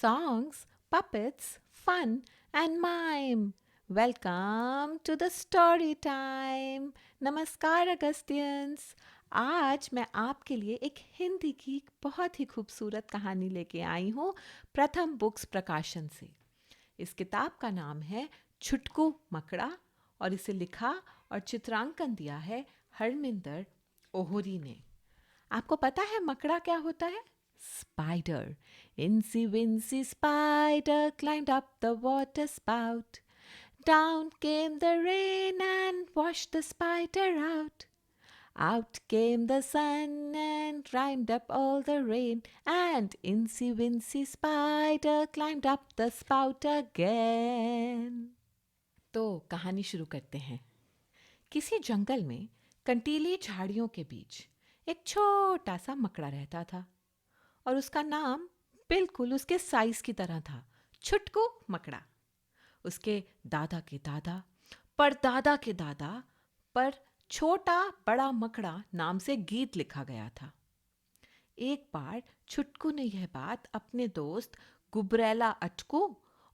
songs, puppets, fun, and mime. Welcome to the story time. नमस्कार अगस्तियंस। आज मैं आपके लिए एक हिंदी की बहुत ही खूबसूरत कहानी लेके आई हूँ प्रथम बुक्स प्रकाशन से। इस किताब का नाम है छुटकू मकड़ा और इसे लिखा और चित्रांकन दिया है हरमिंदर ओहोरी ने। आपको पता है मकड़ा क्या होता है? Spider. Incy Wincy Spider climbed up the water spout. Down came the rain and washed the spider out. Out came the sun and dried up all the rain. And Incy Wincy Spider climbed up the spout again. तो कहानी शुरू करते हैं। किसी जंगल में कंटीली झाड़ियों के बीच एक छोटा सा मकड़ा रहता था और उसका नाम बिल्कुल उसके साइज की तरह था, छुटकू मकड़ा। उसके दादा के दादा, परदादा के दादा पर छोटा बड़ा मकड़ा नाम से गीत लिखा गया था। एक बार छुटकू ने यह बात अपने दोस्त गुबरैला अटकू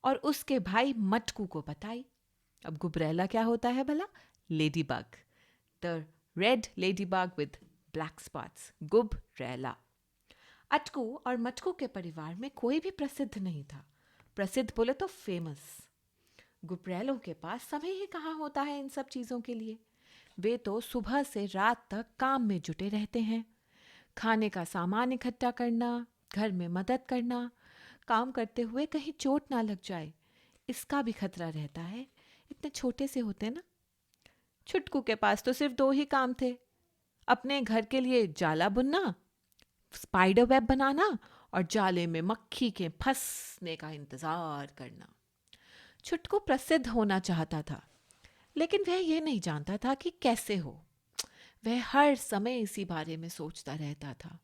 और उसके भाई मटकू को बताई। अब गुबरैला क्या होता है भला? Lady bug, the red lady bug with black spots, गुबरैला। अटकू और मटकू के परिवार में कोई भी प्रसिद्ध नहीं था। प्रसिद्ध बोले तो फेमस। गुबरैलों के पास समय ही कहाँ होता है इन सब चीज़ों के लिए। वे तो सुबह से रात तक काम में जुटे रहते हैं। खाने का सामान इकट्ठा करना, घर में मदद करना, काम करते हुए कहीं चोट ना लग जाए, इसका भी खतरा रहता है। इतने छोटे से होते ना। छुटकू के पास तो सिर्फ दो ही काम थे, अपने घर के लिए जाला बुनना, स्पाइडर वेब बनाना और जाले में मक्खी के फंसने का इंतजार करना। छुटकू प्रसिद्ध होना चाहता था, लेकिन वह यह नहीं जानता था कि कैसे हो। वह हर समय इसी बारे में सोचता रहता था।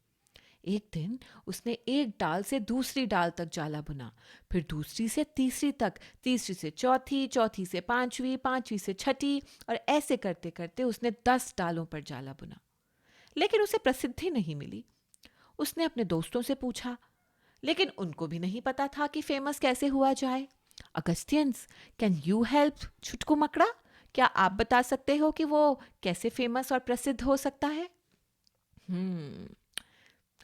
एक दिन उसने एक डाल से दूसरी डाल तक जाला बुना, फिर दूसरी से तीसरी तक, तीसरी से चौथी, चौथी से पांचवी, पांचवी से छठी, और ऐसे करते करते उसने 10 डालों पर जाला बुना। लेकिन उसे प्रसिद्धि नहीं मिली। उसने अपने दोस्तों से पूछा, लेकिन उनको भी नहीं पता था कि फेमस कैसे हुआ जाए। अगस्तियंस, कैन यू हेल्प छुटकू मकड़ा? क्या आप बता सकते हो कि वो कैसे फेमस और प्रसिद्ध हो सकता है?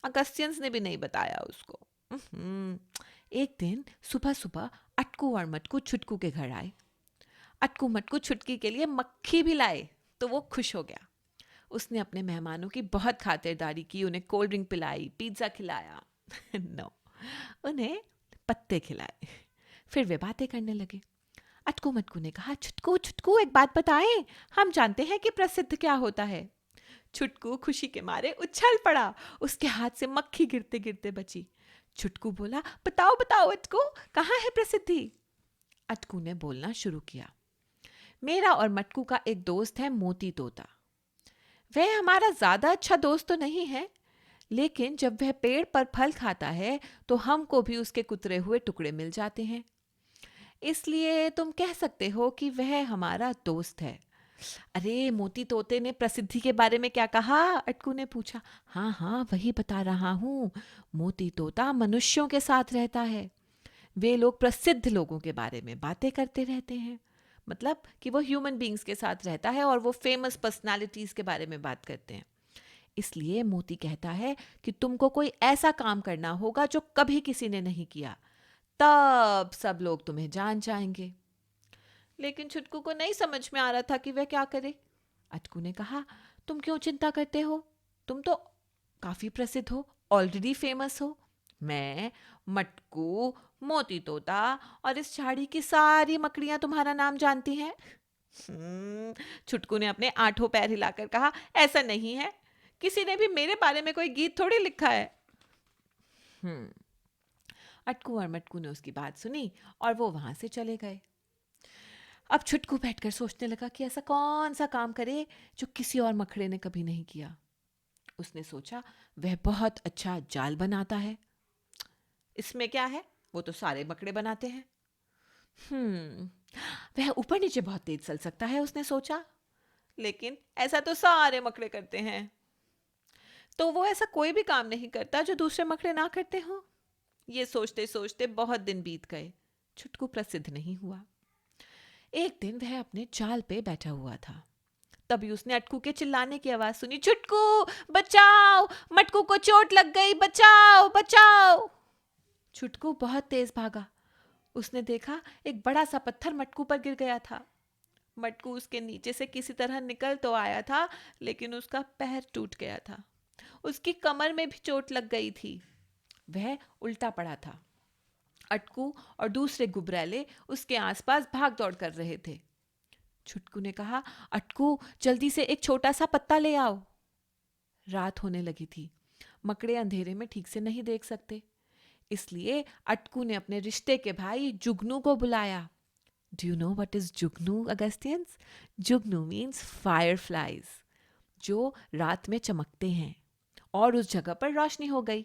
अगस्तियंस ने भी नहीं बताया उसको। एक दिन सुबह सुबह अटकू और मटकू छुटकू के घर आए। अटकू मटकू छुटकी के लिए मक्खी भी लाए तो वो खुश हो गया। उसने अपने मेहमानों की बहुत खातिरदारी की, उन्हें कोल्ड ड्रिंक पिलाई, पिज्ज़ा खिलाया। नो, उन्हें पत्ते खिलाए। फिर वे बातें करने लगे। अटकू मटकू ने कहा, छुटकू छुटकू एक बात बताएं, हम जानते हैं कि प्रसिद्ध क्या होता है। छुटकू खुशी के मारे उछल पड़ा। उसके हाथ से मक्खी गिरते गिरते बची। छुटकू बोला, बताओ बताओ अटकू, कहाँ है प्रसिद्धि? अटकू ने बोलना शुरू किया। मेरा और मटकू का एक दोस्त है मोती तोता। वह हमारा ज्यादा अच्छा दोस्त तो नहीं है, लेकिन जब वह पेड़ पर फल खाता है तो हमको भी उसके कुतरे हुए टुकड़े मिल जाते हैं। इसलिए तुम कह सकते हो कि वह हमारा दोस्त है। अरे, मोती तोते ने प्रसिद्धि के बारे में क्या कहा? अटकू ने पूछा। हाँ हाँ, वही बता रहा हूँ। मोती तोता मनुष्यों के साथ रहता है। वे लोग प्रसिद्ध लोगों के बारे में बातें करते रहते हैं। मतलब कि वो ह्यूमन बींग्स के साथ रहता है और वो फेमस पर्सनालिटीज के बारे में बात करते हैं। इसलिए मोती कहता है कि तुमको कोई ऐसा काम करना होगा जो कभी किसी ने नहीं किया, तब सब लोग तुम्हें जान जाएंगे। लेकिन छुटकू को नहीं समझ में आ रहा था कि वह क्या करे। अटकू ने कहा, तुम क्यों चिंता करते हो? तुम तो काफी प्रसिद्ध हो, ऑलरेडी फेमस हो। मैं, मटकू, मोती तोता और इस झाड़ी की सारी मकड़ियां तुम्हारा नाम जानती हैं। छुटकू ने अपने आठों पैर हिलाकर कहा, ऐसा नहीं है, किसी ने भी मेरे बारे में कोई गीत थोड़ी लिखा है। अटकू और मटकू ने उसकी बात सुनी और वो वहां से चले गए। अब छुटकू बैठकर सोचने लगा कि ऐसा कौन सा काम करे जो किसी और मकड़े ने कभी नहीं किया। उसने सोचा, वह बहुत अच्छा जाल बनाता है। इसमें क्या है, वो तो सारे मकड़े बनाते हैं। वह ऊपर नीचे बहुत तेज चल सकता है, उसने सोचा। लेकिन ऐसा तो सारे मकड़े करते हैं, तो वो ऐसा कोई भी काम नहीं करता जो दूसरे मकड़े ना करते हो। ये सोचते सोचते बहुत दिन बीत गए। छुटकू प्रसिद्ध नहीं हुआ। एक दिन वह अपने जाल पे बैठा हुआ था। तभी उसने अटकू के चिल्लाने की आवाज सुनी, छुटकू बचाओ, मटकू को चोट लग गई, बचाओ बचाओ। छुटकू बहुत तेज भागा। उसने देखा एक बड़ा सा पत्थर मटकू पर गिर गया था। मटकू उसके नीचे से किसी तरह निकल तो आया था, लेकिन उसका पैर टूट गया था। उसकी कमर में भी चोट लग गई थी। वह उल्टा पड़ा था। अटकू और दूसरे गुबरैले उसके आसपास भाग दौड़ कर रहे थे। छुटकू ने कहा, अटकू जल्दी से एक छोटा सा पत्ता ले आओ। रात होने लगी थी। मकड़े अंधेरे में ठीक से नहीं देख सकते, इसलिए अटकू ने अपने रिश्ते के भाई जुगनू को बुलाया। Do you know what is Jugnu, अगस्तियंस? Jugnu means fireflies, जो रात में चमकते हैं। और उस जगह पर रोशनी हो गई।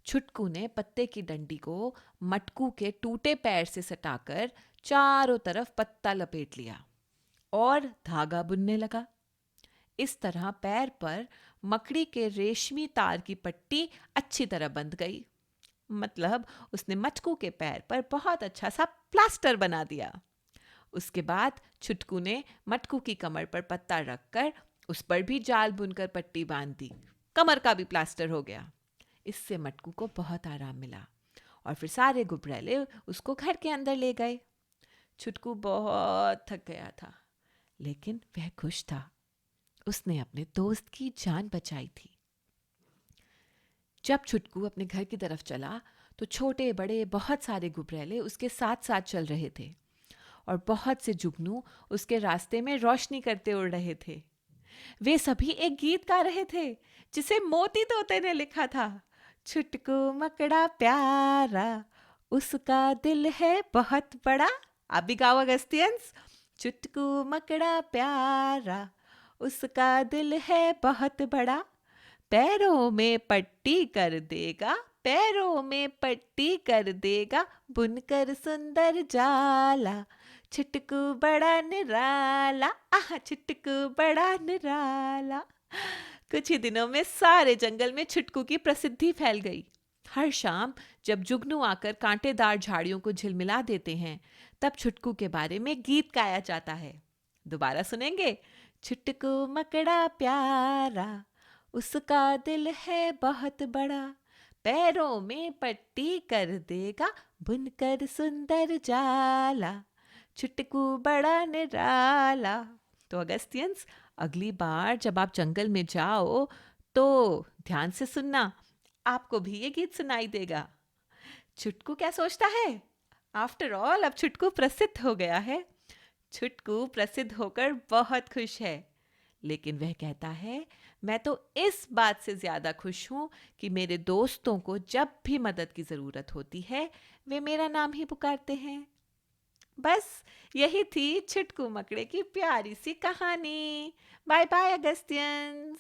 छुटकू ने पत्ते की डंडी को मटकू के टूटे पैर से सटाकर चारों तरफ पत्ता लपेट लिया और धागा बुनने लगा। इस तरह पैर पर मकड़ी के रेशमी तार की पट्टी अच्छी तरह बंध गई। मतलब उसने मटकू के पैर पर बहुत अच्छा सा प्लास्टर बना दिया। उसके बाद छुटकू ने मटकू की कमर पर पत्ता रखकर उस पर भी जाल बुनकर पट्टी बांध दी। कमर का भी प्लास्टर हो गया। इससे मटकू को बहुत आराम मिला और फिर सारे गुबरैले उसको घर के अंदर ले गए। छुटकू बहुत थक गया था, लेकिन वह खुश था। उसने अपने दोस्त की जान बचाई थी। जब छुटकू अपने घर की तरफ चला तो छोटे बड़े बहुत सारे गुबरैले उसके साथ साथ चल रहे थे और बहुत से जुगनू उसके रास्ते में रोशनी करते उड़ रहे थे। वे सभी एक गीत गा रहे थे जिसे मोती तोते ने लिखा था। छुटकू मकड़ा प्यारा, उसका दिल है बहुत बड़ा। आप भी गाओ अगस्तियंस। छुटकू मकड़ा प्यारा, उसका दिल है बहुत बड़ा। पैरों में पट्टी कर देगा, पैरों में पट्टी कर देगा, बुनकर सुंदर जाला। छुटकू बड़ा निराला, आह छुटकू बड़ा निराला। कुछ ही दिनों में सारे जंगल में छुटकू की प्रसिद्धि फैल गई। हर शाम जब जुगनू आकर कांटेदार झाड़ियों को झिलमिला देते हैं, तब छुटकू के बारे में गीत गाया जाता है। दोबारा सुनेंगे। छुटकू मकड़ा प्यारा, उसका दिल है बहुत बड़ा। पैरों में पट्टी कर देगा, बुनकर सुंदर जाला। छुटकू बड़ा निराला। तो अगस्तियंस, अगली बार जब आप जंगल में जाओ तो ध्यान से सुनना, आपको भी ये गीत सुनाई देगा। छुटकू क्या सोचता है? आफ्टर ऑल अब छुटकू प्रसिद्ध हो गया है। छुटकू प्रसिद्ध होकर बहुत खुश है, लेकिन वह कहता है, मैं तो इस बात से ज्यादा खुश हूं कि मेरे दोस्तों को जब भी मदद की जरूरत होती है, वे मेरा नाम ही पुकारते हैं। बस यही थी छुटकू मकड़े की प्यारी सी कहानी। Bye bye अगस्तियंस।